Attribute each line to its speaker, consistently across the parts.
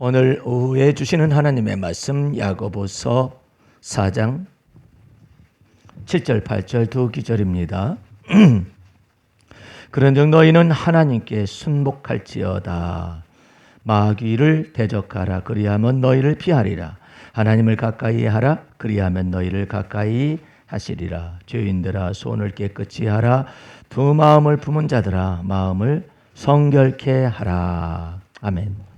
Speaker 1: 오늘 오후에 주시는 하나님의 말씀 야고보서 4장 7절 8절 두 기절입니다. 그런즉 너희는 하나님께 순복할지어다. 마귀를 대적하라. 그리하면 너희를 피하리라. 하나님을 가까이 하라. 그리하면 너희를 가까이 하시리라. 죄인들아 손을 깨끗이 하라. 두 마음을 품은 자들아 마음을 성결케 하라. 아멘.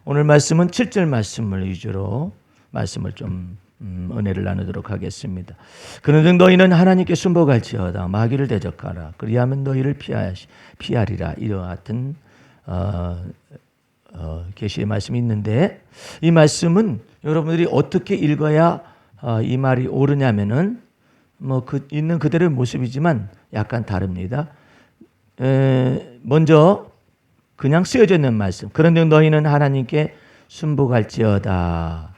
Speaker 1: 오늘 말씀은 7절 말씀을 위주로 말씀을 좀 은혜를 나누도록 하겠습니다. 그런즉 너희는 하나님께 순복할지어다. 마귀를 대적하라. 그리하면 너희를 피하리라. 이와 같은 계시의 말씀이 있는데, 이 말씀은 여러분들이 어떻게 읽어야 이 말이 옳으냐면은 있는 그대로의 모습이지만 약간 다릅니다. 먼저 그냥 쓰여져 있는 말씀. 그런데 너희는 하나님께 순복할지어다.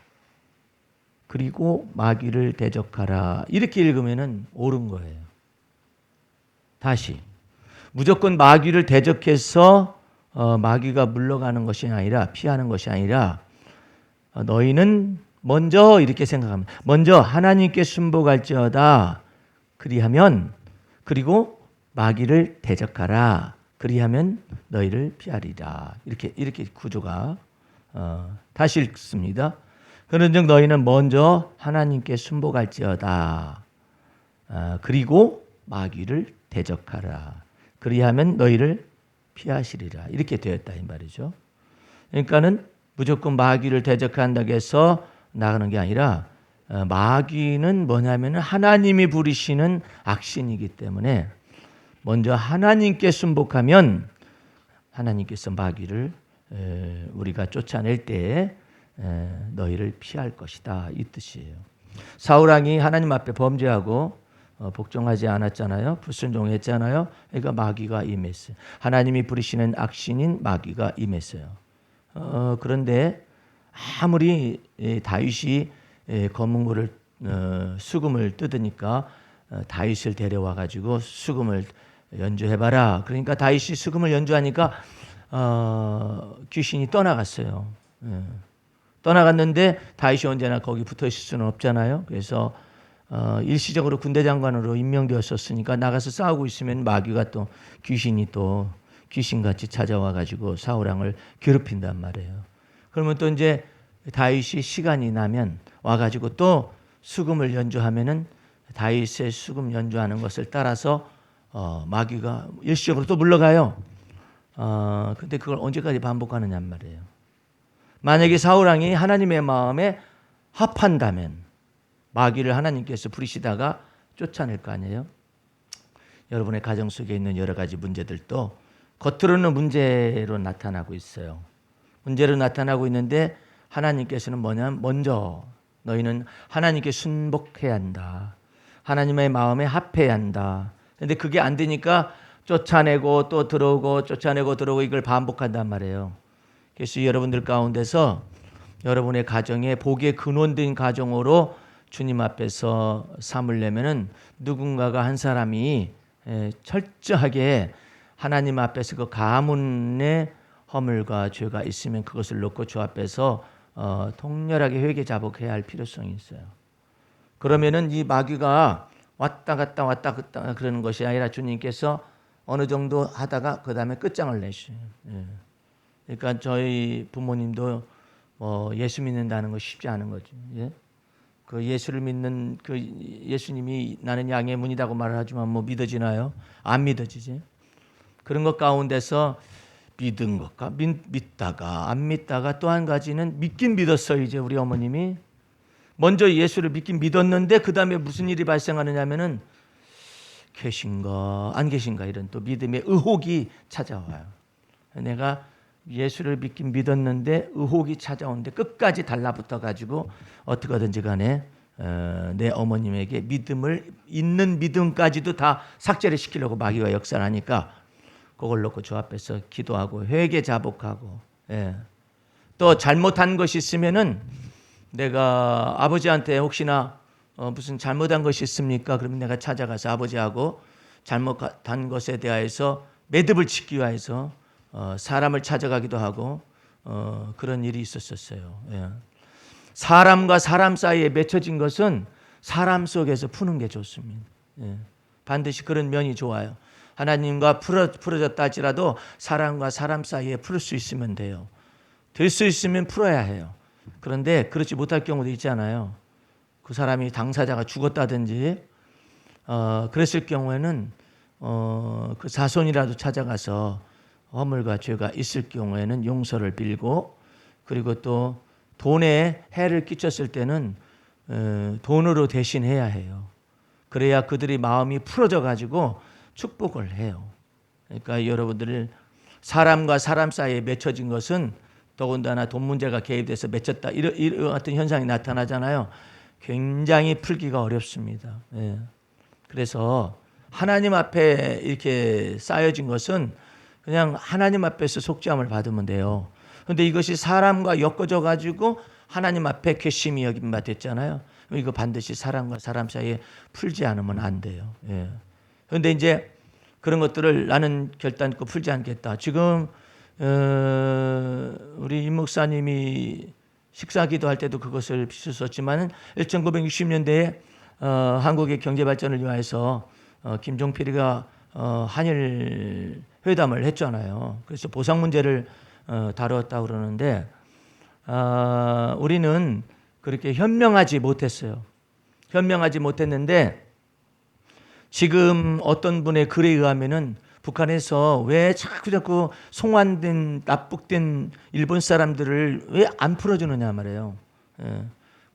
Speaker 1: 그리고 마귀를 대적하라. 이렇게 읽으면은 옳은 거예요. 다시 무조건 마귀를 대적해서 마귀가 물러가는 것이 아니라, 피하는 것이 아니라, 너희는 먼저 이렇게 생각합니다. 먼저 하나님께 순복할지어다. 그리고 마귀를 대적하라. 그리하면 너희를 피하리라. 이렇게 구조가 다시 읽습니다. 그런즉 너희는 먼저 하나님께 순복할지어다. 그리고 마귀를 대적하라. 그리하면 너희를 피하시리라. 이렇게 되었다 이 말이죠. 그러니까는 무조건 마귀를 대적한다고 해서 나가는 게 아니라, 마귀는 뭐냐면은 하나님이 부리시는 악신이기 때문에 먼저 하나님께 순복하면 하나님께서 마귀를 우리가 쫓아낼 때에 너희를 피할 것이다, 이 뜻이에요. 사울왕이 하나님 앞에 범죄하고 복종하지 않았잖아요. 불순종했잖아요. 그러니까 마귀가 임했어요. 하나님이 부리시는 악신인 마귀가 임했어요. 그런데 아무리 다윗이 검은고를 수금을 뜯으니까 다윗을 데려와 가지고 수금을 연주해봐라. 그러니까 다윗이 수금을 연주하니까 귀신이 떠나갔어요. 떠나갔는데 다윗이 언제나 거기 붙어 있을 수는 없잖아요. 그래서 일시적으로 군대 장관으로 임명되었었으니까 나가서 싸우고 있으면 마귀가 또 귀신같이 찾아와 가지고 사울왕을 괴롭힌단 말이에요. 그러면 또 이제 다윗이 시간이 나면 와 가지고 또 수금을 연주하면은 다윗의 수금 연주하는 것을 따라서 마귀가 일시적으로 또 물러가요. 근데 그걸 언제까지 반복하느냐 말이에요. 만약에 사울왕이 하나님의 마음에 합한다면 마귀를 하나님께서 부리시다가 쫓아낼 거 아니에요. 여러분의 가정 속에 있는 여러 가지 문제들도 겉으로는 문제로 나타나고 있어요. 문제로 나타나고 있는데 하나님께서는 뭐냐면 먼저 너희는 하나님께 순복해야 한다. 하나님의 마음에 합해야 한다. 그런데 그게 안 되니까 쫓아내고 또 들어오고 쫓아내고 들어오고 이걸 반복한단 말이에요. 그래서 여러분들 가운데서 여러분의 가정에 복의 근원된 가정으로 주님 앞에서 삼으려면은 누군가가 한 사람이 철저하게 하나님 앞에서 그 가문의 허물과 죄가 있으면 그것을 놓고 주 앞에서 통렬하게 회개 자복해야 할 필요성이 있어요. 그러면은 이 마귀가 왔다 갔다 그러는 것이 아니라 주님께서 어느 정도 하다가 그 다음에 끝장을 내셔요. 그러니까 저희 부모님도 예수 믿는다는 거 쉽지 않은 거죠. 예? 그 예수를 믿는 그 예수님이 나는 양의 문이라고 말을 하지만 믿어지나요? 안 믿어지지. 그런 것 가운데서 믿은 것과 믿다가 안 믿다가 또 한 가지는 믿긴 믿었어요. 이제 우리 어머님이 먼저 예수를 믿긴 믿었는데 그 다음에 무슨 일이 발생하느냐면은 계신가 안 계신가 이런 또 믿음의 의혹이 찾아와요. 내가 예수를 믿긴 믿었는데 의혹이 찾아오는데 끝까지 달라붙어 가지고 어떻게든지 간에 내 어머님에게 있는 믿음까지도 다 삭제를 시키려고 마귀가 역사를 하니까 그걸 놓고 주 앞에서 기도하고 회개 자복하고, 또 잘못한 것이 있으면은 내가 아버지한테 혹시나 무슨 잘못한 것이 있습니까? 그러면 내가 찾아가서 아버지하고 잘못한 것에 대하여서 매듭을 짓기 위해서 사람을 찾아가기도 하고 그런 일이 있었어요. 예. 사람과 사람 사이에 맺혀진 것은 사람 속에서 푸는 게 좋습니다. 예. 반드시 그런 면이 좋아요. 하나님과 풀어졌다 할지라도 사람과 사람 사이에 풀을 수 있으면 돼요. 될 수 있으면 풀어야 해요. 그런데 그렇지 못할 경우도 있잖아요. 그 사람이 당사자가 죽었다든지 그랬을 경우에는 그 자손이라도 찾아가서 허물과 죄가 있을 경우에는 용서를 빌고, 그리고 또 돈에 해를 끼쳤을 때는 돈으로 대신해야 해요. 그래야 그들이 마음이 풀어져 가지고 축복을 해요. 그러니까 여러분들, 사람과 사람 사이에 맺혀진 것은 더군다나 돈 문제가 개입돼서 맺혔다 이런 같은 현상이 나타나잖아요. 굉장히 풀기가 어렵습니다. 예. 그래서 하나님 앞에 이렇게 쌓여진 것은 그냥 하나님 앞에서 속죄함을 받으면 돼요. 그런데 이것이 사람과 엮어져 가지고 하나님 앞에 괘씸히 여김 바 됐잖아요. 이거 반드시 사람과 사람 사이에 풀지 않으면 안 돼요. 예. 그런데 이제 그런 것들을 나는 결단코 풀지 않겠다. 지금 우리 임 목사님이 식사 기도할 때도 그것을 비추셨지만 1960년대에 한국의 경제 발전을 위해서 김종필이가 한일 회담을 했잖아요. 그래서 보상 문제를 다뤘다고 그러는데 우리는 그렇게 현명하지 못했어요. 현명하지 못했는데 지금 어떤 분의 글에 의하면은 북한에서 왜 자꾸 송환된 납북된 일본 사람들을 왜 안 풀어주느냐 말이에요. 예.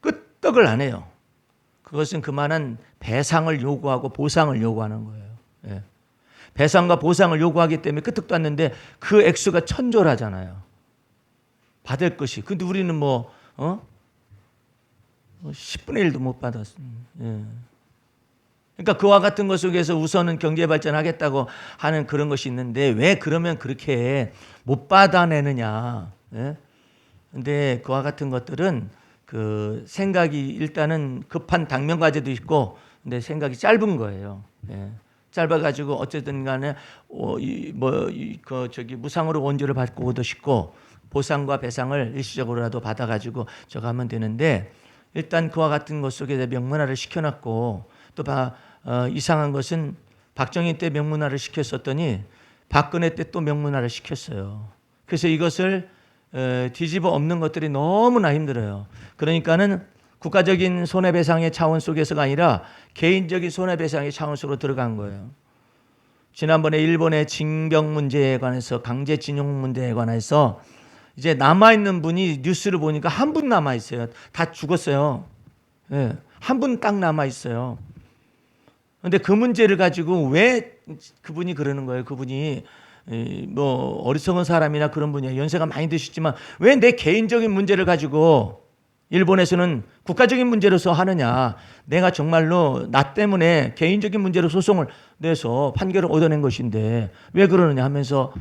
Speaker 1: 끄떡을 안 해요. 그것은 그만한 배상을 요구하고 보상을 요구하는 거예요. 예. 배상과 보상을 요구하기 때문에 끄떡도 않는데 그 액수가 천조라잖아요. 받을 것이. 근데 우리는 10분의 1도 못 받았습니다. 예. 그러니까 그와 같은 것 속에서 우선은 경제 발전하겠다고 하는 그런 것이 있는데 왜 그러면 그렇게 못 받아내느냐. 예? 근데 그와 같은 것들은 그 생각이 일단은 급한 당면 과제도 있고 근데 생각이 짧은 거예요. 예. 짧아가지고 어쨌든 간에 무상으로 원조를 받고 오도 싶고 보상과 배상을 일시적으로라도 받아가지고 저거 하면 되는데 일단 그와 같은 것 속에 명문화를 시켜놨고 또 이상한 것은 박정희 때 명문화를 시켰었더니 박근혜 때 또 명문화를 시켰어요. 그래서 이것을 뒤집어 엎는 것들이 너무나 힘들어요. 그러니까는 국가적인 손해배상의 차원 속에서가 아니라 개인적인 손해배상의 차원 속으로 들어간 거예요. 지난번에 일본의 징병 문제에 관해서 강제징용 문제에 관해서 이제 남아있는 분이 뉴스를 보니까 한 분 남아있어요. 다 죽었어요. 예, 한 분 딱 남아있어요. 그런데 그 문제를 가지고 왜 그분이 그러는 거예요. 그분이 어리석은 사람이나 그런 분이에요. 연세가 많이 드셨지만 왜 내 개인적인 문제를 가지고 일본에서는 국가적인 문제로서 하느냐. 내가 정말로 나 때문에 개인적인 문제로 소송을 내서 판결을 얻어낸 것인데 왜 그러느냐 하면서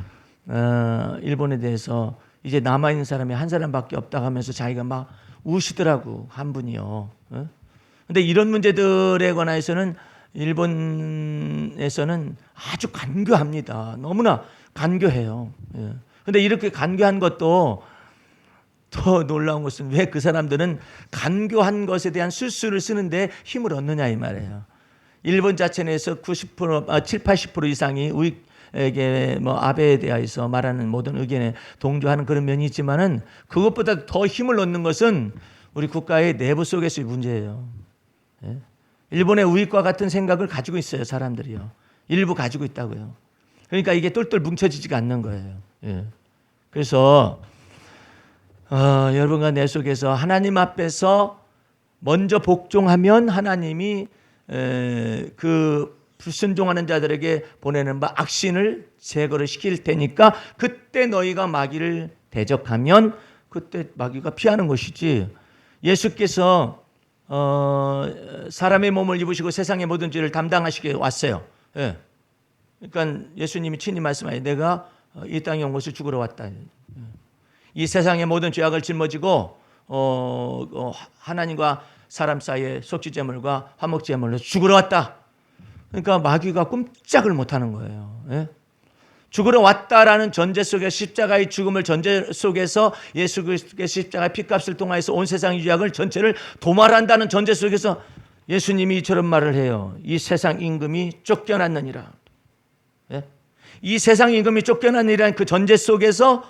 Speaker 1: 일본에 대해서 이제 남아있는 사람이 한 사람밖에 없다고 하면서 자기가 막 우시더라고. 한 분이요. 그런데 이런 문제들에 관해서는 일본에서는 아주 간교합니다. 너무나 간교해요. 그런데 이렇게 간교한 것도 더 놀라운 것은 왜 그 사람들은 간교한 것에 대한 술수를 쓰는데 힘을 얻느냐 이 말이에요. 일본 자체 내에서 90%, 7, 80% 이상이 우익에게 아베에 대해서 말하는 모든 의견에 동조하는 그런 면이 있지만은 그것보다 더 힘을 얻는 것은 우리 국가의 내부 속에서의 문제예요. 일본의 우익과 같은 생각을 가지고 있어요. 사람들이요. 일부 가지고 있다고요. 그러니까 이게 똘똘 뭉쳐지지가 않는 거예요. 그래서 여러분과 내 속에서 하나님 앞에서 먼저 복종하면 하나님이 그 불순종하는 자들에게 보내는 바 악신을 제거를 시킬 테니까 그때 너희가 마귀를 대적하면 그때 마귀가 피하는 것이지. 예수께서 사람의 몸을 입으시고 세상의 모든 죄를 담당하시게 왔어요. 예. 그러니까 예수님이 친히 말씀하시죠. 내가 이 땅에 온 것을 죽으러 왔다. 이 세상의 모든 죄악을 짊어지고 하나님과 사람 사이의 속죄제물과 화목제물로 죽으러 왔다. 그러니까 마귀가 꼼짝을 못하는 거예요. 예? 죽으러 왔다라는 전제 속에 십자가의 죽음을 전제 속에서 예수 그리스도의 십자가의 피값을 통하여서 온 세상의 죄악을 전체를 도말한다는 전제 속에서 예수님이 이처럼 말을 해요. 이 세상 임금이 쫓겨났느니라. 예? 이 세상 임금이 쫓겨났느니라는 그 전제 속에서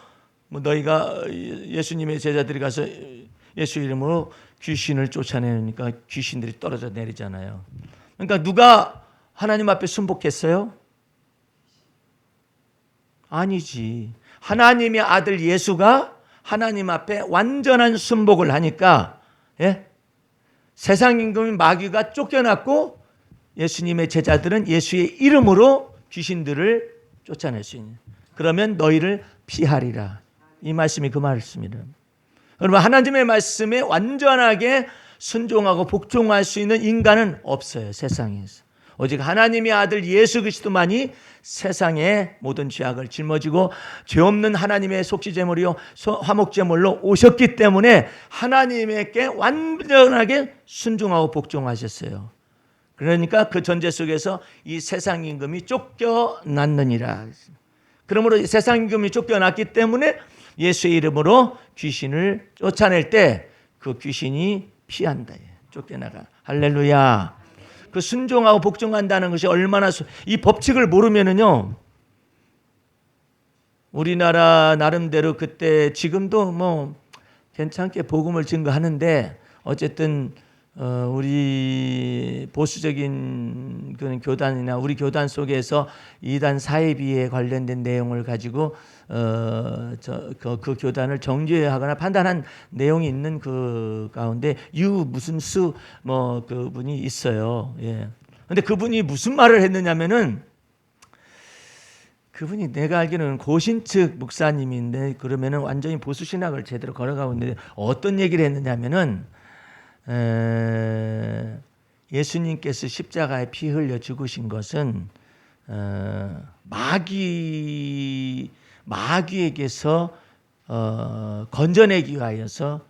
Speaker 1: 너희가 예수님의 제자들이 가서 예수 이름으로 귀신을 쫓아내니까 귀신들이 떨어져 내리잖아요. 그러니까 누가 하나님 앞에 순복했어요? 아니지. 하나님의 아들 예수가 하나님 앞에 완전한 순복을 하니까 세상 임금인 마귀가 쫓겨났고 예수님의 제자들은 예수의 이름으로 귀신들을 쫓아낼 수 있는. 그러면 너희를 피하리라. 이 말씀이 그 말씀이다. 여러분 하나님의 말씀에 완전하게 순종하고 복종할 수 있는 인간은 없어요. 세상에서. 오직 하나님의 아들 예수 그리스도만이 세상의 모든 죄악을 짊어지고 죄 없는 하나님의 속죄제물이요 화목제물로 오셨기 때문에 하나님께 완전하게 순종하고 복종하셨어요. 그러니까 그 전제 속에서 이 세상 임금이 쫓겨났느니라. 그러므로 세상 임금이 쫓겨났기 때문에 예수의 이름으로 귀신을 쫓아낼 때 그 귀신이 피한다. 쫓겨나가. 할렐루야. 그 순종하고 복종한다는 것이 얼마나 이 법칙을 모르면은요. 우리나라 나름대로 그때 지금도 뭐 괜찮게 복음을 증거하는데 어쨌든 우리 보수적인 그런 교단이나 우리 교단 속에서 이단 사이비에 관련된 내용을 가지고 그 교단을 정죄하거나 판단한 내용이 있는 그 가운데 무슨 수 뭐 그분이 있어요. 예. 근데 그분이 무슨 말을 했느냐면은 그분이 내가 알기로는 고신측 목사님인데 그러면은 완전히 보수 신학을 제대로 걸어가고 있는데 어떤 얘기를 했느냐면은 예수님께서 십자가에 피 흘려 죽으신 것은 마귀에게서 건져내기 위하여서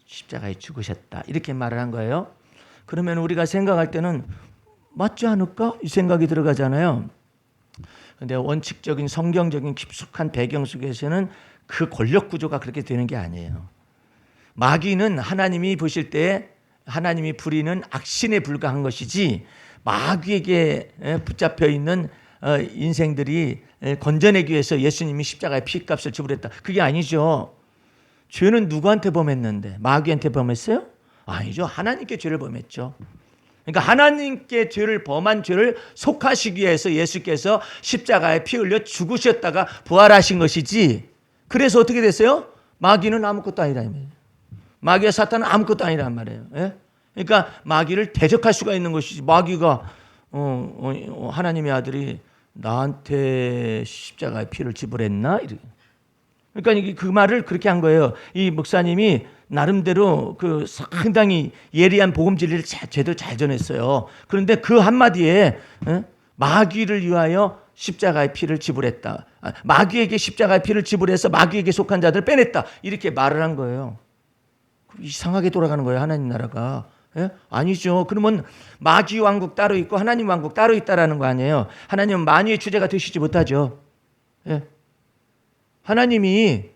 Speaker 1: 십자가에 죽으셨다 이렇게 말을 한 거예요. 그러면 우리가 생각할 때는 맞지 않을까? 이 생각이 들어가잖아요. 그런데 원칙적인 성경적인 깊숙한 배경 속에서는 그 권력 구조가 그렇게 되는 게 아니에요. 마귀는 하나님이 보실 때 하나님이 부리는 악신에 불과한 것이지 마귀에게 붙잡혀 있는 인생들이 건져내기 위해서 예수님이 십자가에 피값을 지불했다. 그게 아니죠. 죄는 누구한테 범했는데? 마귀한테 범했어요? 아니죠. 하나님께 죄를 범했죠. 그러니까 하나님께 죄를 범한 죄를 속하시기 위해서 예수께서 십자가에 피 흘려 죽으셨다가 부활하신 것이지. 그래서 어떻게 됐어요? 마귀는 아무것도 아니다. 마귀와 사탄은 아무것도 아니란 말이에요. 예? 그러니까 마귀를 대적할 수가 있는 것이지. 마귀가 하나님의 아들이 나한테 십자가의 피를 지불했나? 그러니까 그 말을 그렇게 한 거예요. 이 목사님이 나름대로 그 상당히 예리한 복음 진리를 제대로 잘 전했어요. 그런데 그 한마디에 마귀를 위하여 십자가의 피를 지불했다. 마귀에게 십자가의 피를 지불해서 마귀에게 속한 자들을 빼냈다. 이렇게 말을 한 거예요. 이상하게 돌아가는 거예요. 하나님 나라가. 예? 아니죠. 그러면 마귀 왕국 따로 있고 하나님 왕국 따로 있다라는 거 아니에요. 하나님은 만유의 주제가 되시지 못하죠. 예? 하나님이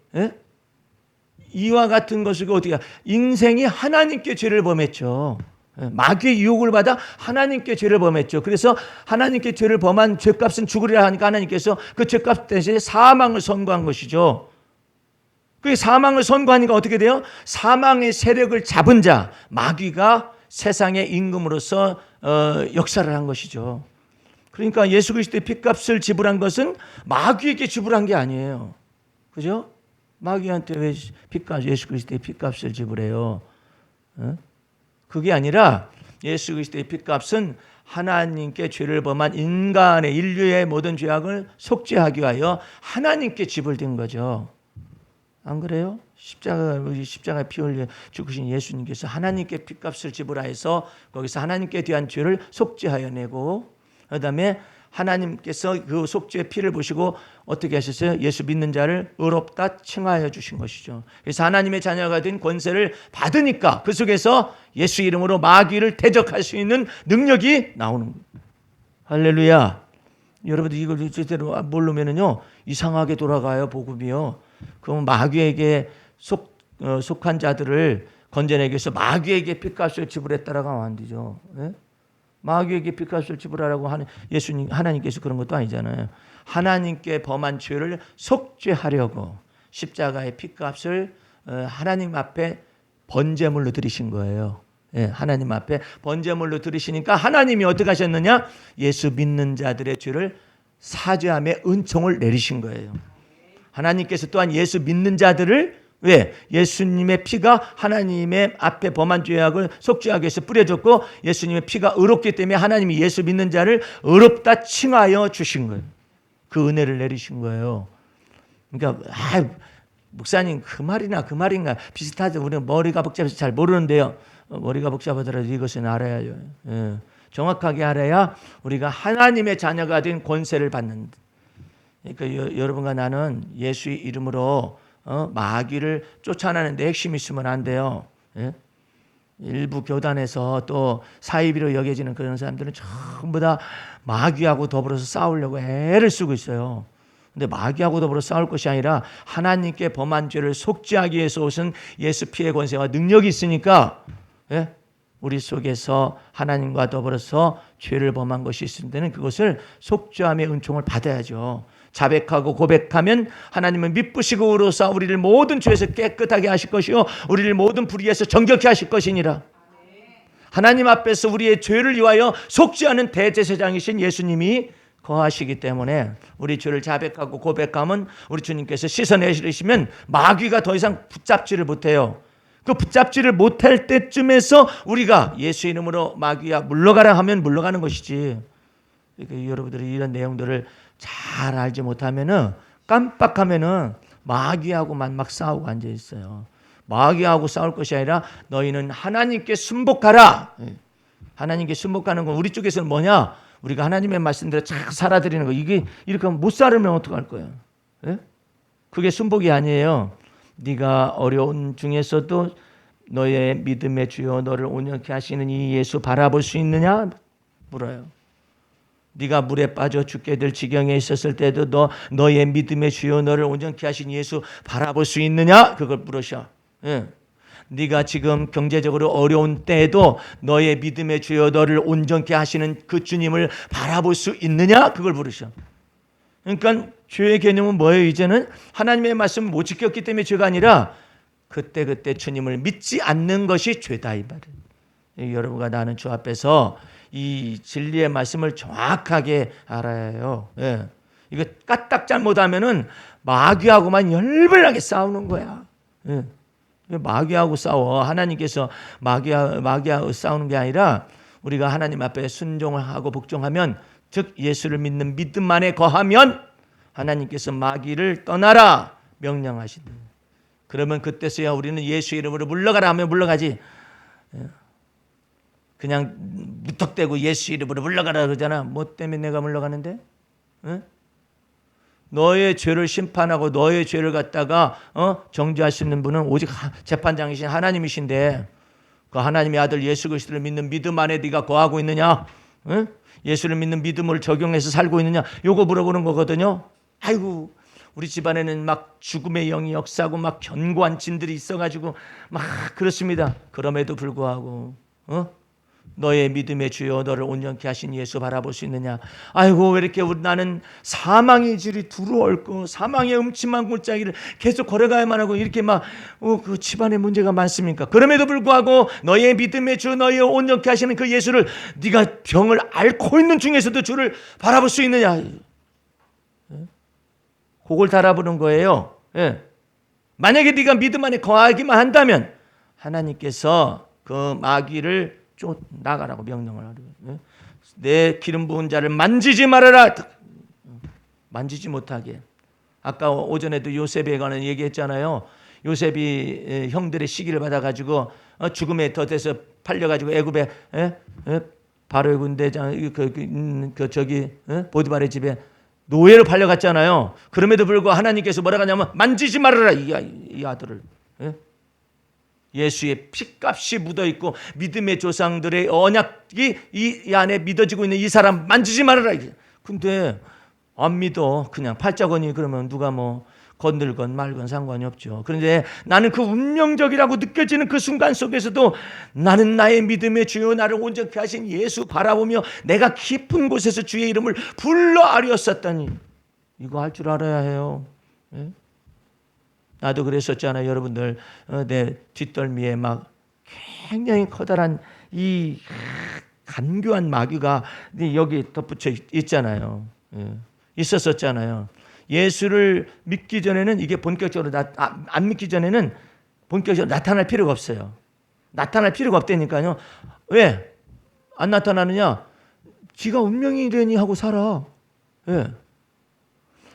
Speaker 1: 이와 같은 것이고 어떻게 인생이 하나님께 죄를 범했죠. 마귀의 유혹을 받아 하나님께 죄를 범했죠. 그래서 하나님께 죄를 범한 죄값은 죽으리라 하니까 하나님께서 그 죄값 대신에 사망을 선고한 것이죠. 그 사망을 선고하니까 어떻게 돼요? 사망의 세력을 잡은 자 마귀가 세상의 임금으로서 역사를 한 것이죠. 그러니까 예수 그리스도의 핏값을 지불한 것은 마귀에게 지불한 게 아니에요. 그죠? 마귀한테 왜 예수 그리스도의 핏값을 지불해요? 그게 아니라 예수 그리스도의 핏값은 하나님께 죄를 범한 인간의 인류의 모든 죄악을 속죄하기 위하여 하나님께 지불된 거죠. 안 그래요? 십자가에 피 흘려 죽으신 예수님께서 하나님께 핏값을 지불하여서 거기서 하나님께 대한 죄를 속죄하여 내고 그다음에 하나님께서 그 속죄의 피를 보시고 어떻게 하셨어요? 예수 믿는 자를 의롭다 칭하여 주신 것이죠. 그래서 하나님의 자녀가 된 권세를 받으니까 그 속에서 예수 이름으로 마귀를 대적할 수 있는 능력이 나오는 거예요. 할렐루야. 여러분들 이걸 제대로 모르면은요 이상하게 돌아가요 복음이요. 그럼 마귀에게 속한 자들을 건져내기 위해서 마귀에게 핏값을 지불했다라고 하면 안 되죠. 예? 마귀에게 핏값을 지불하라고 하는 예수님 하나님께서 그런 것도 아니잖아요. 하나님께 범한 죄를 속죄하려고 십자가의 핏값을 하나님 앞에 번제물로 드리신 거예요. 예, 하나님 앞에 번제물로 드리시니까 하나님이 어떻게 하셨느냐? 예수 믿는 자들의 죄를 사죄함의 은총을 내리신 거예요. 하나님께서 또한 예수 믿는 자들을 왜? 예수님의 피가 하나님의 앞에 범한 죄악을 속죄하기 위해서 뿌려졌고 예수님의 피가 의롭기 때문에 하나님이 예수 믿는 자를 의롭다 칭하여 주신 거예요. 그 은혜를 내리신 거예요. 그러니까 목사님 그 말인가 비슷하죠. 우리는 머리가 복잡해서 잘 모르는데요. 머리가 복잡하더라도 이것은 알아야죠. 예. 정확하게 알아야 우리가 하나님의 자녀가 된 권세를 받는. 그러니까 여러분과 나는 예수의 이름으로 마귀를 쫓아내는데 핵심이 있으면 안 돼요. 예? 일부 교단에서 또 사이비로 여겨지는 그런 사람들은 전부 다 마귀하고 더불어서 싸우려고 애를 쓰고 있어요. 근데 마귀하고 더불어 싸울 것이 아니라 하나님께 범한 죄를 속죄하기 위해서 오신 예수 피의 권세와 능력이 있으니까 예? 우리 속에서 하나님과 더불어서 죄를 범한 것이 있을 때는 그것을 속죄함의 은총을 받아야죠. 자백하고 고백하면 하나님은 미쁘시고 의로사 우리를 모든 죄에서 깨끗하게 하실 것이요 우리를 모든 불의에서 정결케 하실 것이니라. 하나님 앞에서 우리의 죄를 위하여 속죄하는 대제사장이신 예수님이 거하시기 때문에 우리 죄를 자백하고 고백하면 우리 주님께서 씻어내시면 마귀가 더 이상 붙잡지를 못해요. 그 붙잡지를 못할 때쯤에서 우리가 예수 이름으로 마귀야 물러가라 하면 물러가는 것이지. 그러니까 여러분들이 이런 내용들을 잘 알지 못하면은 깜빡하면은 마귀하고만 막 싸우고 앉아 있어요. 마귀하고 싸울 것이 아니라 너희는 하나님께 순복하라. 하나님께 순복하는 건 우리 쪽에서는 뭐냐? 우리가 하나님의 말씀대로 잘 살아드리는 거. 이게 이렇게 하면 못 살으면 어떡할 거예요? 예? 그게 순복이 아니에요. 네가 어려운 중에서도 너의 믿음의 주여 너를 온전케 하시는 이 예수 바라볼 수 있느냐? 물어요. 네가 물에 빠져 죽게 될 지경에 있었을 때도 너의 믿음의 주여 너를 온전케 하신 예수 바라볼 수 있느냐? 그걸 물으셔. 예. 네가 지금 경제적으로 어려운 때에도 너의 믿음의 주여 너를 온전케 하시는 그 주님을 바라볼 수 있느냐? 그걸 물으셔. 그러니까 죄의 개념은 뭐예요? 이제는 하나님의 말씀을 못 지켰기 때문에 죄가 아니라 그때 주님을 믿지 않는 것이 죄다 이 말이에요. 여러분과 나는 주 앞에서 이 진리의 말씀을 정확하게 알아야 해요. 예. 이거 까딱 잘못하면은 마귀하고만 열불나게 싸우는 거야. 예. 마귀하고 싸워. 하나님께서 마귀하고 싸우는 게 아니라 우리가 하나님 앞에 순종을 하고 복종하면 즉 예수를 믿는 믿음 안에 거하면 하나님께서 마귀를 떠나라 명령하신다. 그러면 그때서야 우리는 예수 이름으로 물러가라 하면 물러가지. 그냥 무턱대고 예수 이름으로 물러가라 그러잖아. 뭐 때문에 내가 물러가는데? 너의 죄를 심판하고 너의 죄를 갖다가 정죄할 수 있는 분은 오직 재판장이신 하나님이신데 그 하나님의 아들 예수 그리스도를 믿는 믿음 안에 네가 거하고 있느냐? 예수를 믿는 믿음을 적용해서 살고 있느냐? 요거 물어보는 거거든요. 아이고 우리 집안에는 막 죽음의 영이 역사하고 막 견고한 진들이 있어가지고 막 그렇습니다. 그럼에도 불구하고 너의 믿음의 주여 너를 온전케 하신 예수 바라볼 수 있느냐? 아이고 왜 이렇게 나는 사망의 질이 두루얽고 사망의 음침한 골짜기를 계속 걸어가야만 하고 이렇게 막 그 집안에 문제가 많습니까? 그럼에도 불구하고 너의 믿음의 주 너희 온전케 하시는 그 예수를 네가 병을 앓고 있는 중에서도 주를 바라볼 수 있느냐? 그걸 달아보는 거예요. 예. 만약에 네가 믿음 안에 거하기만 한다면 하나님께서 그 마귀를 쫓 나가라고 명령을 하래요. 내 기름 부은 자를 만지지 말아라. 만지지 못하게. 아까 오전에도 요셉에 관한 얘기했잖아요. 요셉이 형들의 시기를 받아가지고 죽음에 덫에서 팔려가지고 애굽에 바로의 군대장 저기 보디발의 집에 노예로 팔려갔잖아요. 그럼에도 불구하고 하나님께서 뭐라고 하냐면 만지지 말아라 이 아들을. 예수의 피값이 묻어있고 믿음의 조상들의 언약이 이 안에 믿어지고 있는 이 사람 만지지 말아라. 근데 안 믿어. 그냥 팔자거니 그러면 누가 뭐 건들건 말건 상관이 없죠. 그런데 나는 그 운명적이라고 느껴지는 그 순간 속에서도 나는 나의 믿음의 주여 나를 온전케 하신 예수 바라보며 내가 깊은 곳에서 주의 이름을 불러 아뢰었었다니, 이거 할 줄 알아야 해요. 예? 나도 그랬었잖아요. 여러분들 내 뒷덜미에 막 굉장히 커다란 이 간교한 마귀가 여기 덧붙여 있잖아요. 예. 있었었잖아요. 예수를 믿기 전에는 이게 본격적으로 안 믿기 전에는 본격적으로 나타날 필요가 없어요. 나타날 필요가 없다니까요. 왜 안 나타나느냐? 지가 운명이라니 하고 살아. 예.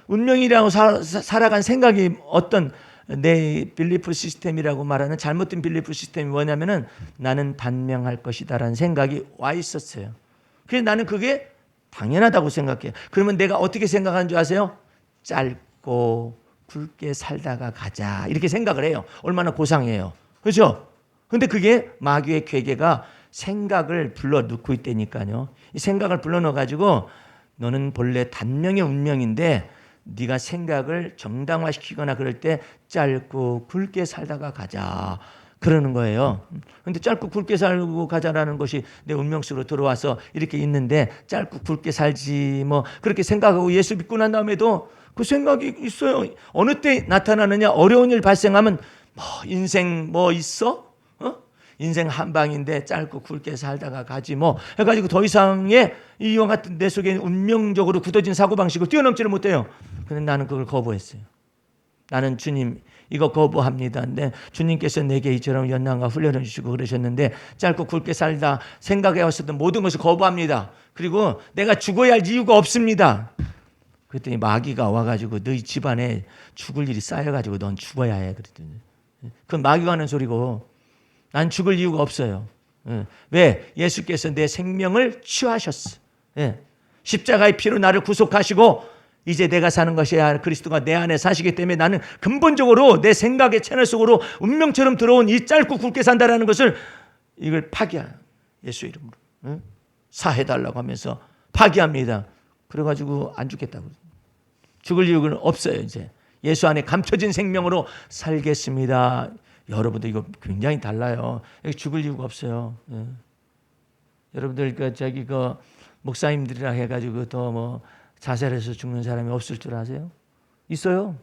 Speaker 1: 운명이라고 살아간 생각이 어떤 내 빌리프 시스템이라고 말하는 잘못된 빌리프 시스템이 뭐냐면은 나는 단명할 것이다라는 생각이 와 있었어요. 그래서 나는 그게 당연하다고 생각해요. 그러면 내가 어떻게 생각하는 줄 아세요? 짧고 굵게 살다가 가자 이렇게 생각을 해요. 얼마나 고상해요. 그렇죠? 근데 그게 마귀의 괴계가 생각을 불러넣고 있다니까요. 이 생각을 불러넣어가지고 너는 본래 단명의 운명인데 네가 생각을 정당화시키거나 그럴 때 짧고 굵게 살다가 가자 그러는 거예요. 근데 짧고 굵게 살고 가자라는 것이 내 운명 속으로 들어와서 이렇게 있는데 짧고 굵게 살지 뭐 그렇게 생각하고 예수 믿고 난 다음에도 그 생각이 있어요. 어느 때 나타나느냐? 어려운 일 발생하면 뭐 인생 뭐 있어? 인생 한 방인데 짧고 굵게 살다가 가지 뭐 해가지고 더 이상의 이와 같은 내 속에 운명적으로 굳어진 사고방식을 뛰어넘지를 못해요. 근데 나는 그걸 거부했어요. 나는 주님 이거 거부합니다. 근데 주님께서 내게 이처럼 연단과 훈련을 주시고 그러셨는데 짧고 굵게 살다 생각해왔었던 모든 것을 거부합니다. 그리고 내가 죽어야 할 이유가 없습니다. 그랬더니 마귀가 와가지고 너희 집안에 죽을 일이 쌓여가지고 넌 죽어야 해. 그랬더니 그건 마귀가 하는 소리고 난 죽을 이유가 없어요. 왜? 예수께서 내 생명을 취하셨어. 십자가의 피로 나를 구속하시고 이제 내가 사는 것이 아니라 그리스도가 내 안에 사시기 때문에 나는 근본적으로 내 생각의 채널 속으로 운명처럼 들어온 이 짧고 굵게 산다라는 것을 이걸 파기해요. 예수 이름으로. 사해달라고 하면서 파기합니다. 그래가지고 안 죽겠다고. 죽을 이유는 없어요. 이제 예수 안에 감춰진 생명으로 살겠습니다. 여러분들 이거 굉장히 달라요. 여기 죽을 이유가 없어요. 여러분들 그 목사님들이라 해가지고 또 뭐 자살해서 죽는 사람이 없을 줄 아세요? 있어요.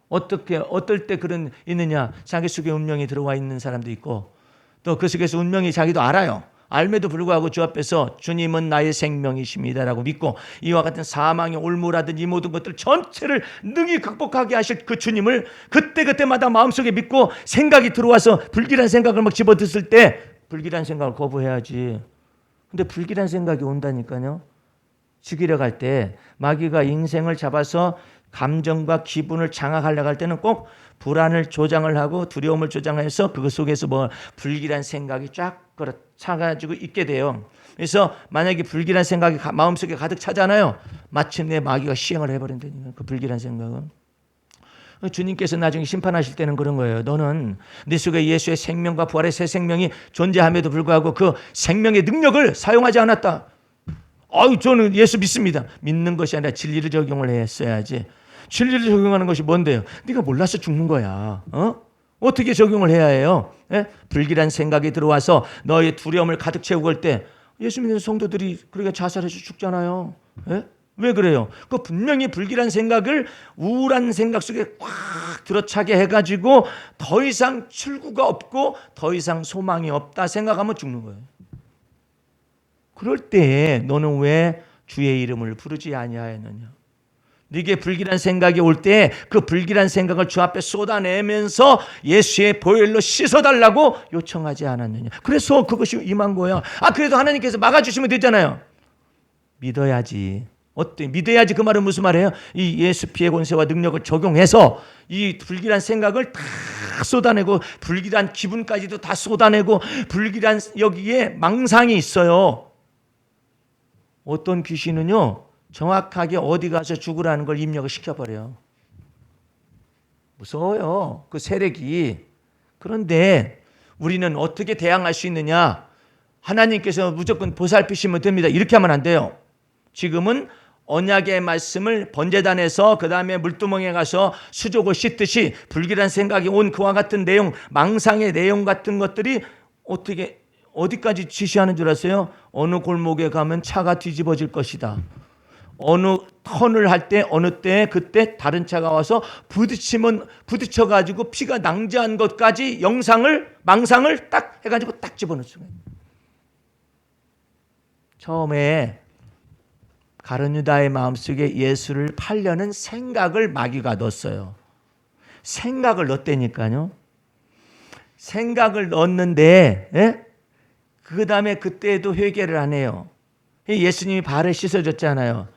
Speaker 1: 어떨 때 그런 있느냐? 자기 속에 운명이 들어와 있는 사람도 있고 또 그 속에서 운명이 자기도 알아요. 알매도 불구하고 주 앞에서 주님은 나의 생명이십니다라고 믿고 이와 같은 사망의 올무라든 이 모든 것들 전체를 능히 극복하게 하실 그 주님을 그때그때마다 마음속에 믿고 생각이 들어와서 불길한 생각을 막 집어넣을 때 불길한 생각을 거부해야지. 근데 불길한 생각이 온다니까요. 죽이려 갈 때 마귀가 인생을 잡아서 감정과 기분을 장악하려고 할 때는 꼭 불안을 조장을 하고 두려움을 조장해서 그것 속에서 뭐 불길한 생각이 쫙 차가지고 있게 돼요. 그래서 만약에 불길한 생각이 마음속에 가득 차잖아요. 마침내 마귀가 시행을 해버린다니까 그 불길한 생각은. 주님께서 나중에 심판하실 때는 그런 거예요. 너는 네 속에 예수의 생명과 부활의 새 생명이 존재함에도 불구하고 그 생명의 능력을 사용하지 않았다. 저는 예수 믿습니다. 믿는 것이 아니라 진리를 적용을 했어야지. 진리를 적용하는 것이 뭔데요? 네가 몰라서 죽는 거야. 어떻게 적용을 해야 해요? 불길한 생각이 들어와서 너의 두려움을 가득 채우고 할 때 예수 믿는 성도들이 그러니까 자살해서 죽잖아요. 왜 그래요? 그 분명히 불길한 생각을 우울한 생각 속에 꽉 들어차게 해가지고 더 이상 출구가 없고 더 이상 소망이 없다 생각하면 죽는 거예요. 그럴 때 너는 왜 주의 이름을 부르지 아니하였느냐? 네게 불길한 생각이 올 때 그 불길한 생각을 주 앞에 쏟아내면서 예수의 보혈로 씻어달라고 요청하지 않았느냐? 그래서 그것이 임한 거야. 그래도 하나님께서 막아주시면 되잖아요. 믿어야지. 어때? 믿어야지 그 말은 무슨 말이에요? 이 예수 피의 권세와 능력을 적용해서 이 불길한 생각을 다 쏟아내고 불길한 기분까지도 다 쏟아내고 불길한 여기에 망상이 있어요. 어떤 귀신은요 정확하게 어디 가서 죽으라는 걸 입력을 시켜버려요. 무서워요 그 세력이. 그런데 우리는 어떻게 대항할 수 있느냐? 하나님께서 무조건 보살피시면 됩니다 이렇게 하면 안 돼요. 지금은 언약의 말씀을 번제단에서 그 다음에 물두멍에 가서 수족을 씻듯이 불길한 생각이 온 그와 같은 내용, 망상의 내용 같은 것들이 어떻게 어디까지 지시하는 줄 아세요? 어느 골목에 가면 차가 뒤집어질 것이다. 어느 턴을 할 때 어느 때에 그때 다른 차가 와서 부딪혀가지고 피가 낭자한 것까지 망상을 딱 해가지고 딱 집어넣을 수가 있어요. 처음에 가룟유다의 마음속에 예수를 팔려는 생각을 마귀가 넣었어요. 생각을 넣었다니까요. 생각을 넣었는데 그 다음에 그때도 회개를 안 해요. 예수님이 발을 씻어줬잖아요.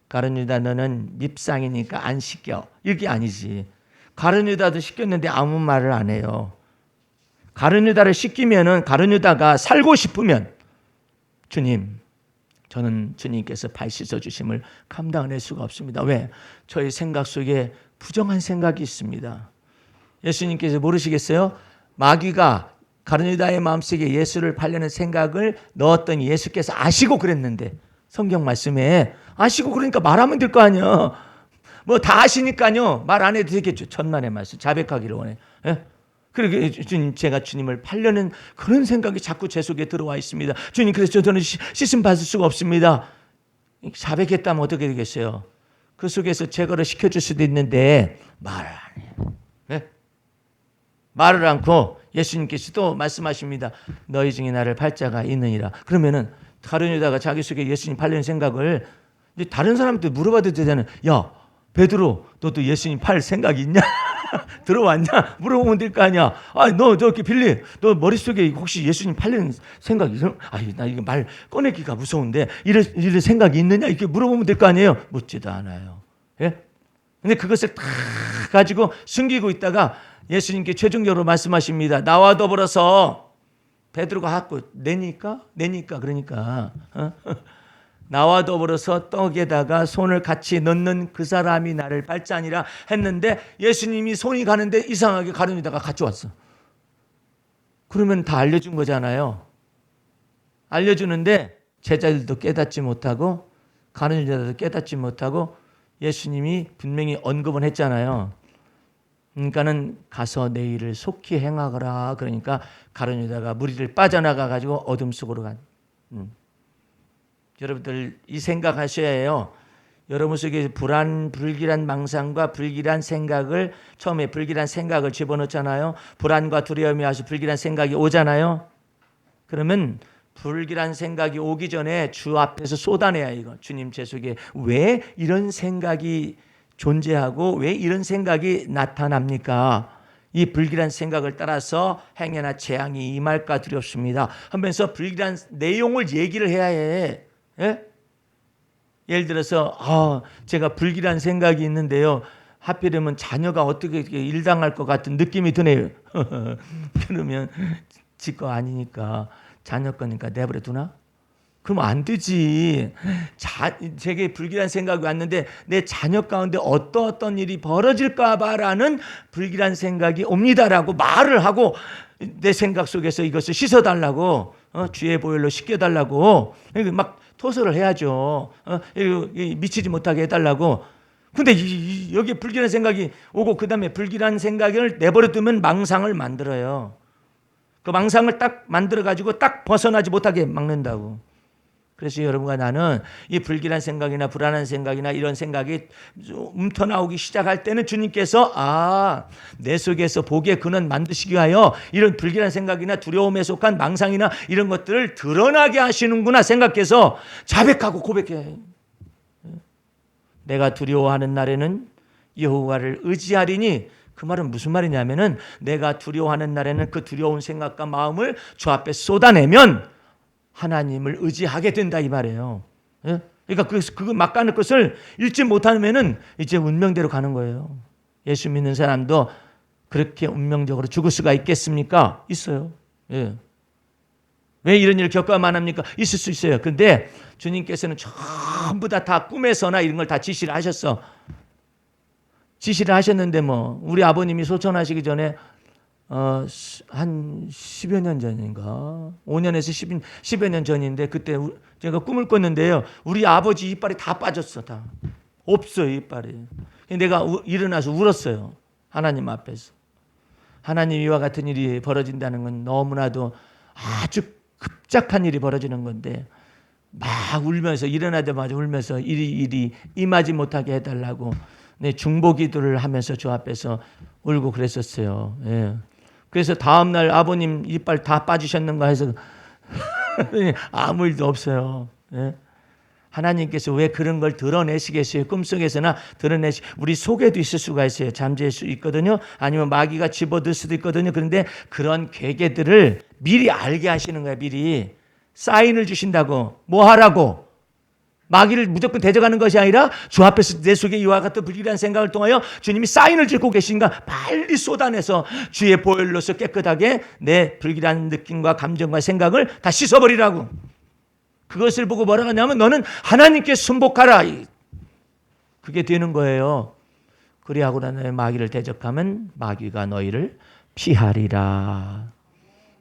Speaker 1: 가룟유다 너는 밉상이니까 안 씻겨. 이게 아니지. 가룟유다도 씻겼는데 아무 말을 안 해요. 가룟유다를 씻기면은 가룟유다가 살고 싶으면 주님 저는 주님께서 발 씻어주심을 감당할 수가 없습니다. 왜? 저의 생각 속에 부정한 생각이 있습니다. 예수님께서 모르시겠어요? 마귀가 가룟유다의 마음속에 예수를 팔려는 생각을 넣었더니 예수께서 아시고 그랬는데 성경 말씀에 아시고 그러니까 말하면 될 거 아니야. 뭐 다 아시니까요. 말 안 해도 되겠죠. 천만의 말씀 자백하기를 원해. 그러게 제가 주님을 팔려는 그런 생각이 자꾸 제 속에 들어와 있습니다. 주님 그래서 저는 씻음 받을 수가 없습니다. 자백했다면 어떻게 되겠어요? 그 속에서 제거를 시켜줄 수도 있는데 말을 안 해요. 말을 않고 예수님께서도 말씀하십니다. 너희 중에 나를 팔 자가 있느니라. 그러면은 가룟유다가 자기 속에 예수님 팔려는 생각을 다른 사람한테 물어봐도 되잖아요. 야 베드로 너도 예수님 팔 생각 있냐? 들어왔냐? 물어보면 될 거 아니야. 너 저기 빌리 너 머릿속에 혹시 예수님 팔리는 생각이 있어? 나 이거 말 꺼내기가 무서운데 이럴 생각이 있느냐? 이렇게 물어보면 될 거 아니에요. 묻지도 않아요. 근데 그것을 다 가지고 숨기고 있다가 예수님께 최종적으로 말씀하십니다. 나와 더불어서 베드로가 하고 내니까 그러니까 나와 더불어서 떡에다가 손을 같이 넣는 그 사람이 나를 팔자니라 했는데 예수님이 손이 가는데 이상하게 가룟유다가 같이 왔어. 그러면 다 알려준 거잖아요. 알려주는데 제자들도 깨닫지 못하고 가룟유다도 깨닫지 못하고 예수님이 분명히 언급은 했잖아요. 그러니까는 가서 내 일을 속히 행하거라. 그러니까 가룟유다가 무리를 빠져나가 가지고 어둠 속으로 간. 여러분들 이 생각하셔야 해요. 여러분 속에 불길한 망상과 불길한 생각을 처음에 불길한 생각을 집어넣잖아요. 불안과 두려움이 와서 불길한 생각이 오잖아요. 그러면 불길한 생각이 오기 전에 주 앞에서 쏟아내야 이거. 주님 제 속에 왜 이런 생각이 존재하고 왜 이런 생각이 나타납니까? 이 불길한 생각을 따라서 행여나 재앙이 임할까 두렵습니다 하면서 불길한 내용을 얘기를 해야 해. 예를 들어서 제가 불길한 생각이 있는데요. 하필이면 자녀가 어떻게 일당할 것 같은 느낌이 드네요. 그러면 지 거 아니니까 자녀 거니까 내버려 두나? 그럼 안 되지. 제게 불길한 생각이 왔는데 내 자녀 가운데 어떤 일이 벌어질까 봐라는 불길한 생각이 옵니다라고 말을 하고 내 생각 속에서 이것을 씻어달라고 주의 보혈로 씻겨달라고 막 토설을 해야죠. 미치지 못하게 해달라고. 근데 여기 불길한 생각이 오고 그 다음에 불길한 생각을 내버려 두면 망상을 만들어요. 그 망상을 딱 만들어가지고 딱 벗어나지 못하게 막는다고. 그래서 여러분과 나는 이 불길한 생각이나 불안한 생각이나 이런 생각이 움터나오기 시작할 때는 주님께서 내 속에서 복의 근원 만드시기 위하여 이런 불길한 생각이나 두려움에 속한 망상이나 이런 것들을 드러나게 하시는구나 생각해서 자백하고 고백해. 내가 두려워하는 날에는 여호와를 의지하리니 그 말은 무슨 말이냐면은 내가 두려워하는 날에는 그 두려운 생각과 마음을 주 앞에 쏟아내면 하나님을 의지하게 된다 이 말이에요. 그러니까 그 막가는 것을 읽지 못하면은 이제 운명대로 가는 거예요. 예수 믿는 사람도 그렇게 운명적으로 죽을 수가 있겠습니까? 있어요. 왜 이런 일을 겪어야만 합니까? 있을 수 있어요. 근데 주님께서는 전부 다 꿈에서나 이런 걸 다 지시를 하셨어. 지시를 하셨는데 우리 아버님이 소천하시기 전에 한 10여 년 전인가 5년에서 10여 년 전인데 그때 제가 꿈을 꿨는데요. 우리 아버지 이빨이 다 빠졌어. 다 없어요. 이빨이. 내가 일어나서 울었어요. 하나님 앞에서. 하나님 이와 같은 일이 벌어진다는 건 너무나도 아주 급작한 일이 벌어지는 건데 막 울면서 일어나자마자 울면서 일이 임하지 못하게 해달라고 중보기도를 하면서 주 앞에서 울고 그랬었어요. 예. 그래서 다음날 아버님 이빨 다 빠지셨는가 해서 아무 일도 없어요. 예. 하나님께서 왜 그런 걸 드러내시겠어요? 꿈속에서나 우리 속에도 있을 수가 있어요. 잠재일 수 있거든요. 아니면 마귀가 집어들 수도 있거든요. 그런데 그런 괴계들을 미리 알게 하시는 거예요. 미리 사인을 주신다고. 뭐 하라고? 마귀를 무조건 대적하는 것이 아니라 주 앞에서 내 속에 이와 같은 불길한 생각을 통하여 주님이 사인을 주고 계신가 빨리 쏟아내서 주의 보혈로서 깨끗하게 내 불길한 느낌과 감정과 생각을 다 씻어버리라고. 그것을 보고 뭐라고 하냐면 너는 하나님께 순복하라. 그게 되는 거예요. 그리하고 나면 마귀를 대적하면 마귀가 너희를 피하리라.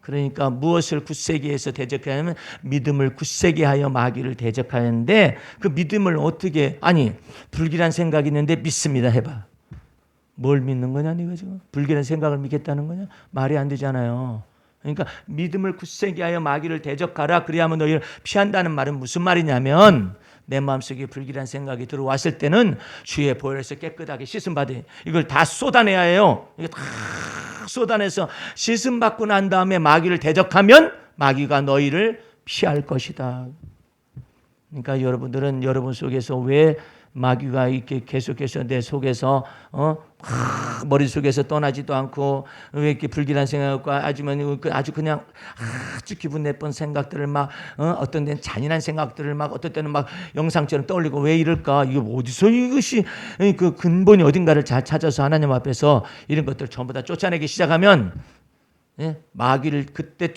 Speaker 1: 그러니까 무엇을 굳세게 해서 대적하냐면 믿음을 굳세게 하여 마귀를 대적하는데 그 믿음을 어떻게 불길한 생각이 있는데 믿습니다 해봐. 뭘 믿는 거냐 네가 지금? 불길한 생각을 믿겠다는 거냐? 말이 안 되잖아요. 그러니까 믿음을 굳세게 하여 마귀를 대적하라. 그리하면 너희를 피한다는 말은 무슨 말이냐면 내 마음속에 불길한 생각이 들어왔을 때는 주의 보혈에서 깨끗하게 씻음 받아 이걸 다 쏟아내야 해요. 이거 다 쏟아내서 씻음 받고 난 다음에 마귀를 대적하면 마귀가 너희를 피할 것이다. 그러니까 여러분들은 여러분 속에서 왜 마귀가 이렇게 계속해서 내 속에서 머릿속에서 떠나지도 않고 왜 이렇게 불길한 생각과 아주 그냥 아주 기분 나쁜 생각들을 막 어떤 데는 잔인한 생각들을 막 어떤 때는 막 영상처럼 떠올리고 왜 이럴까? 이거 어디서 이것이 그 근본이 어딘가를 잘 찾아서 하나님 앞에서 이런 것들 전부 다 쫓아내기 시작하면 마귀를 그때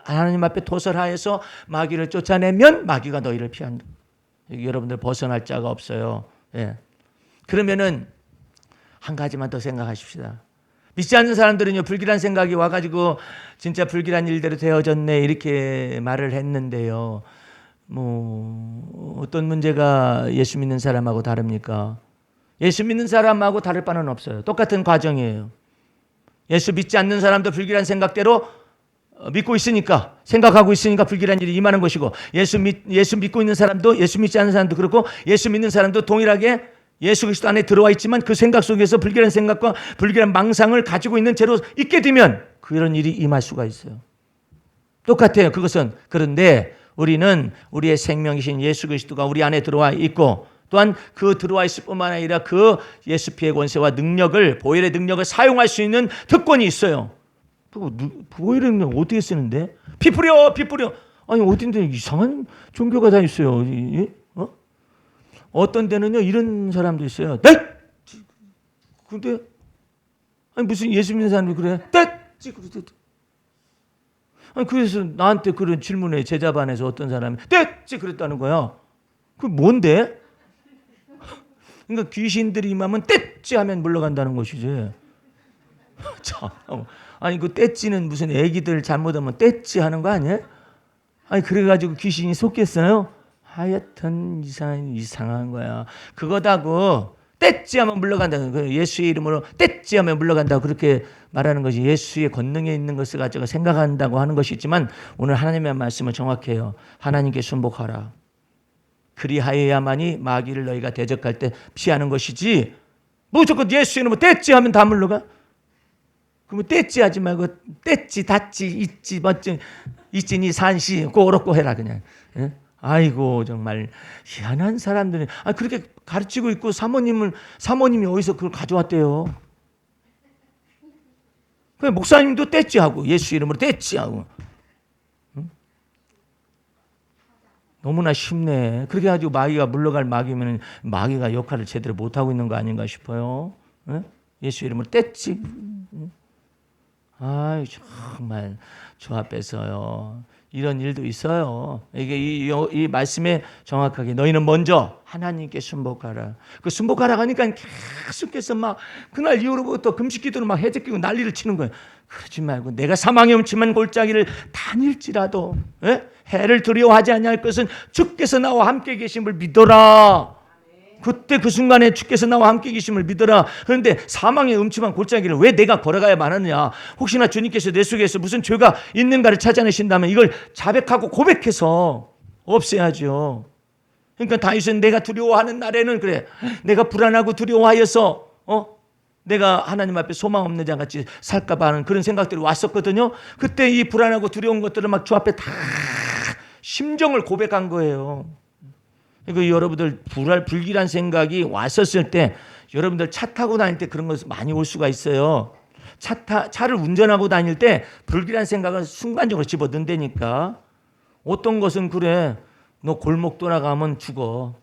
Speaker 1: 하나님 앞에 도설하여서 마귀를 쫓아내면 마귀가 너희를 피한다. 여러분들 벗어날 자가 없어요. 그러면은 한 가지만 더 생각하십시다. 믿지 않는 사람들은요 불길한 생각이 와가지고 진짜 불길한 일대로 되어졌네 이렇게 말을 했는데요. 뭐 어떤 문제가 예수 믿는 사람하고 다릅니까? 예수 믿는 사람하고 다를 바는 없어요. 똑같은 과정이에요. 예수 믿지 않는 사람도 불길한 생각대로 믿고 있으니까 생각하고 있으니까 불길한 일이 임하는 것이고 예수 믿고 있는 사람도 예수 믿지 않는 사람도 그렇고 예수 믿는 사람도 동일하게 예수 그리스도 안에 들어와 있지만 그 생각 속에서 불길한 생각과 불길한 망상을 가지고 있는 채로 있게 되면 그런 일이 임할 수가 있어요. 똑같아요. 그것은. 그런데 우리는 우리의 생명이신 예수 그리스도가 우리 안에 들어와 있고 또한 그 들어와 있을 뿐만 아니라 그 예수 피의 권세와 능력을 보혈의 능력을 사용할 수 있는 특권이 있어요. 보혈의 능력 어떻게 쓰는데? 피 뿌려. 아니 어딘데 이상한 종교가 다 있어요. 어떤 데는요 이런 사람도 있어요. 네? 근데 아니 무슨 예수 믿는 사람이 그래? 네? 아니 그래서 나한테 그런 질문에 제자반에서 어떤 사람이 네? 그랬다는 거야. 그 뭔데? 그러니까 귀신들이 임하면 떼찌 하면 물러간다는 것이지. 참. 아니 그 떼찌는 무슨 애기들 잘못하면 떼찌 하는 거 아니에요? 아니 그래가지고 귀신이 속겠어요? 하여튼 이상한 거야. 그거다고 떼찌 하면 물러간다는 거예요. 예수의 이름으로 떼찌 하면 물러간다고 그렇게 말하는 것이 예수의 권능에 있는 것을 가지고 생각한다고 하는 것이 있지만 오늘 하나님의 말씀은 정확해요. 하나님께 순복하라. 그리하여야만이 마귀를 너희가 대적할 때 피하는 것이지 무조건 예수 이름으로 떼찌 하면 다 물러가? 그러면 떼찌 하지 말고 떼찌 닫지 있지 멋지 있지니 산시 고렇고 해라 그냥. 예? 아이고 정말 희한한 사람들이 그렇게 가르치고 있고 사모님이 어디서 그걸 가져왔대요. 그 목사님도 떼찌 하고 예수 이름으로 떼찌 하고. 응? 너무나 쉽네. 그렇게 가지고 마귀가 물러갈 마귀면 마귀가 역할을 제대로 못 하고 있는 거 아닌가 싶어요. 응? 예수 이름으로 떼찌. 아이 정말 주 앞에서요 이런 일도 있어요. 이게 이 말씀에 정확하게 너희는 먼저 하나님께 순복하라. 그 순복하라 하니까 계속해서 막 그날 이후로부터 금식기도를 막 해제끼고 난리를 치는 거예요. 그러지 말고 내가 사망의 음침한 골짜기를 다닐지라도 해를 두려워하지 아니할 것은 주께서 나와 함께 계심을 믿어라. 그때 그 순간에 주께서 나와 함께 계심을 믿어라. 그런데 사망의 음침한 골짜기를 왜 내가 걸어가야만 하느냐. 혹시나 주님께서 내 속에서 무슨 죄가 있는가를 찾아내신다면 이걸 자백하고 고백해서 없애야죠. 그러니까 다윗은 내가 두려워하는 날에는 그래, 내가 불안하고 두려워하여서 내가 하나님 앞에 소망 없는 자 같이 살까 봐 하는 그런 생각들이 왔었거든요. 그때 이 불안하고 두려운 것들을 막 주 앞에 다 심정을 고백한 거예요. 그러니까 여러분들 불길한 생각이 왔었을 때 여러분들 차 타고 다닐 때 그런 것이 많이 올 수가 있어요. 차를 운전하고 다닐 때 불길한 생각을 순간적으로 집어넣는다니까. 어떤 것은 그래, 너 골목 돌아가면 죽어.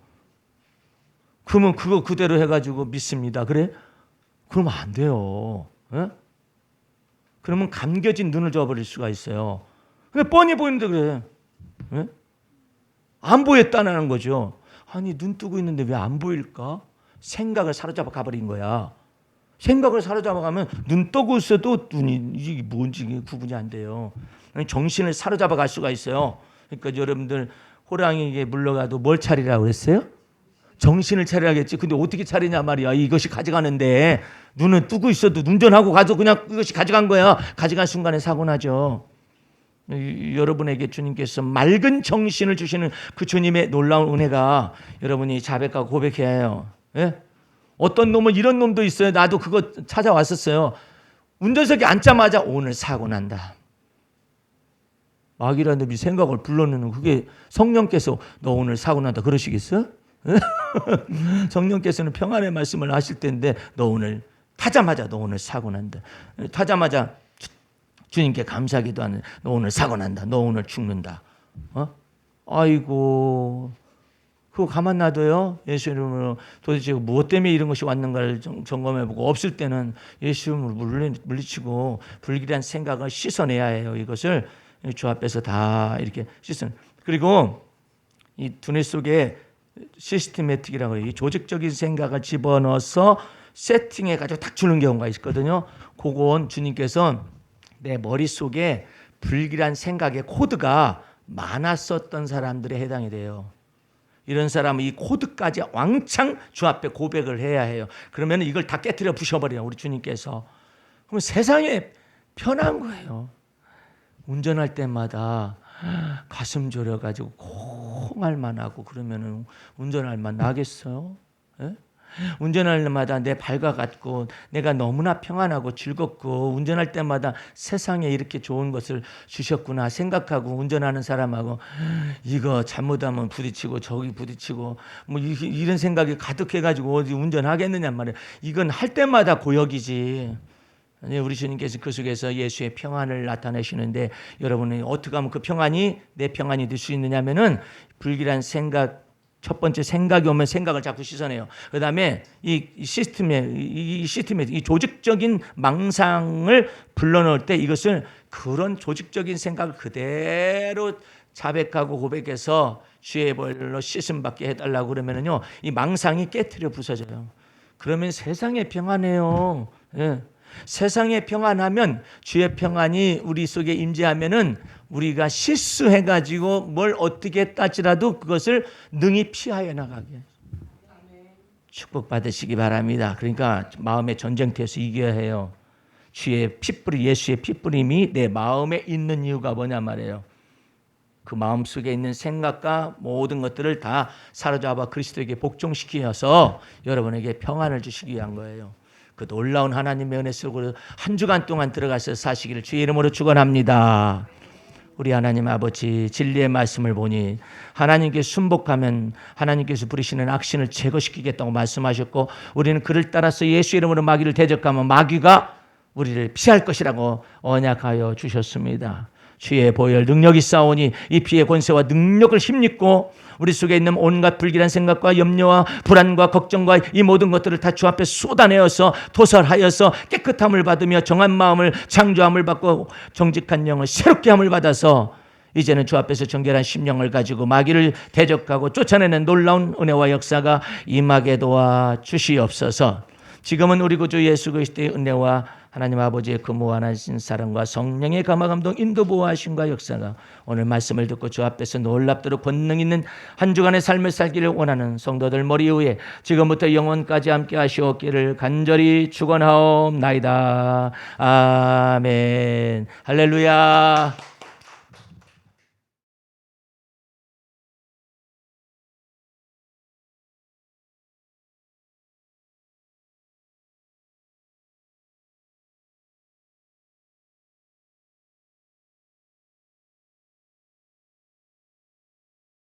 Speaker 1: 그러면 그거 그대로 해가지고 믿습니다. 그래? 그러면 안 돼요. 그러면 감겨진 눈을 줘버릴 수가 있어요. 근데 뻔히 보이는데 그래. 안 보였다는 거죠. 아니 눈 뜨고 있는데 왜 안 보일까? 생각을 사로잡아 가버린 거야. 생각을 사로잡아 가면 눈 뜨고 있어도 눈이 이게 뭔지 구분이 안 돼요. 정신을 사로잡아 갈 수가 있어요. 그러니까 여러분들 호랑이에게 물러가도 뭘 차리라고 그랬어요? 정신을 차려야겠지. 근데 어떻게 차리냐 말이야. 이것이 가져가는데 눈은 뜨고 있어도 운전하고 가서 그냥 이것이 가져간 거야. 가져간 순간에 사고 나죠. 여러분에게 주님께서 맑은 정신을 주시는 그 주님의 놀라운 은혜가 여러분이 자백하고 고백해야 해요. 어떤 놈은 이런 놈도 있어요. 나도 그거 찾아왔었어요. 운전석에 앉자마자 오늘 사고 난다. 마귀라는 놈이 생각을 불러내는 그게 성령께서 너 오늘 사고 난다 그러시겠어? 성령께서는 평안의 말씀을 하실 텐데 너 오늘 타자마자 너 오늘 사고 난다. 타자마자 주님께 감사하기도 하는 너 오늘 사고 난다. 너 오늘 죽는다. 아이고 그거 가만 놔둬요. 예수 이름으로 도대체 무엇 때문에 이런 것이 왔는가를 점검해보고 없을 때는 예수 이름으로 물리치고 불길한 생각을 씻어내야 해요. 이것을 주 앞에서 다 이렇게 씻은. 그리고 이 두뇌 속에 시스테매틱이라고 해요. 이 조직적인 생각을 집어넣어서 세팅해가지고 딱 주는 경우가 있거든요. 그건 주님께서 내 머릿속에 불길한 생각의 코드가 많았었던 사람들에 해당이 돼요. 이런 사람은 이 코드까지 왕창 주 앞에 고백을 해야 해요. 그러면 이걸 다 깨트려 부셔버려요. 우리 주님께서. 그럼 세상에 편한 거예요. 운전할 때마다 가슴 졸여가지고 콩알만 하고 그러면 운전할 만 나겠어요? 운전할 때마다 내 밝아갖고 내가 너무나 평안하고 즐겁고 운전할 때마다 세상에 이렇게 좋은 것을 주셨구나 생각하고 운전하는 사람하고 이거 잘못하면 부딪히고 저기 부딪히고 뭐 이런 생각이 가득해가지고 어디 운전하겠느냐 말이에요. 이건 할 때마다 고역이지. 우리 주님께서 그 속에서 예수의 평안을 나타내시는데 여러분이 어떻게 하면 그 평안이 내 평안이 될 수 있느냐면은 불길한 생각 첫 번째 생각이 오면 생각을 자꾸 씻어내요. 그 다음에 이 시스템에 이 조직적인 망상을 불러넣을 때 이것을 그런 조직적인 생각을 그대로 자백하고 고백해서 주의 벌로 씻음 받게 해달라고 그러면은요 이 망상이 깨트려 부서져요. 그러면 세상에 평안해요. 세상에 평안하면 주의 평안이 우리 속에 임재하면은 우리가 실수해가지고 뭘 어떻게 했다지라도 그것을 능히 피하여 나가게 축복받으시기 바랍니다. 그러니까 마음의 전쟁터에서 이겨야 해요. 주의 핏불이 예수의 핏불임이 내 마음에 있는 이유가 뭐냐 말이에요. 그 마음속에 있는 생각과 모든 것들을 다 사로잡아 그리스도에게 복종시키셔서 여러분에게 평안을 주시기 위한 거예요. 그 놀라운 하나님의 은혜 속으로 한 주간 동안 들어가서 사시기를 주의 이름으로 축원합니다. 우리 하나님 아버지 진리의 말씀을 보니 하나님께 순복하면 하나님께서 부리시는 악신을 제거시키겠다고 말씀하셨고 우리는 그를 따라서 예수 이름으로 마귀를 대적하면 마귀가 우리를 피할 것이라고 언약하여 주셨습니다. 주의 보혈 능력이 싸우니 이 피의 권세와 능력을 힘입고 우리 속에 있는 온갖 불길한 생각과 염려와 불안과 걱정과 이 모든 것들을 다 주 앞에 쏟아내어서 도설하여서 깨끗함을 받으며 정한 마음을 창조함을 받고 정직한 영을 새롭게 함을 받아서 이제는 주 앞에서 정결한 심령을 가지고 마귀를 대적하고 쫓아내는 놀라운 은혜와 역사가 임하게 도와 주시옵소서. 지금은 우리 구주 예수 그리스도의 은혜와 하나님 아버지의 그 무한하신 사랑과 성령의 감화 감동 인도 보호하심과 역사가 오늘 말씀을 듣고 주 앞에서 놀랍도록 권능 있는 한 주간의 삶을 살기를 원하는 성도들 머리 위에 지금부터 영원까지 함께 하시옵기를 간절히 축원하옵나이다. 아멘. 할렐루야.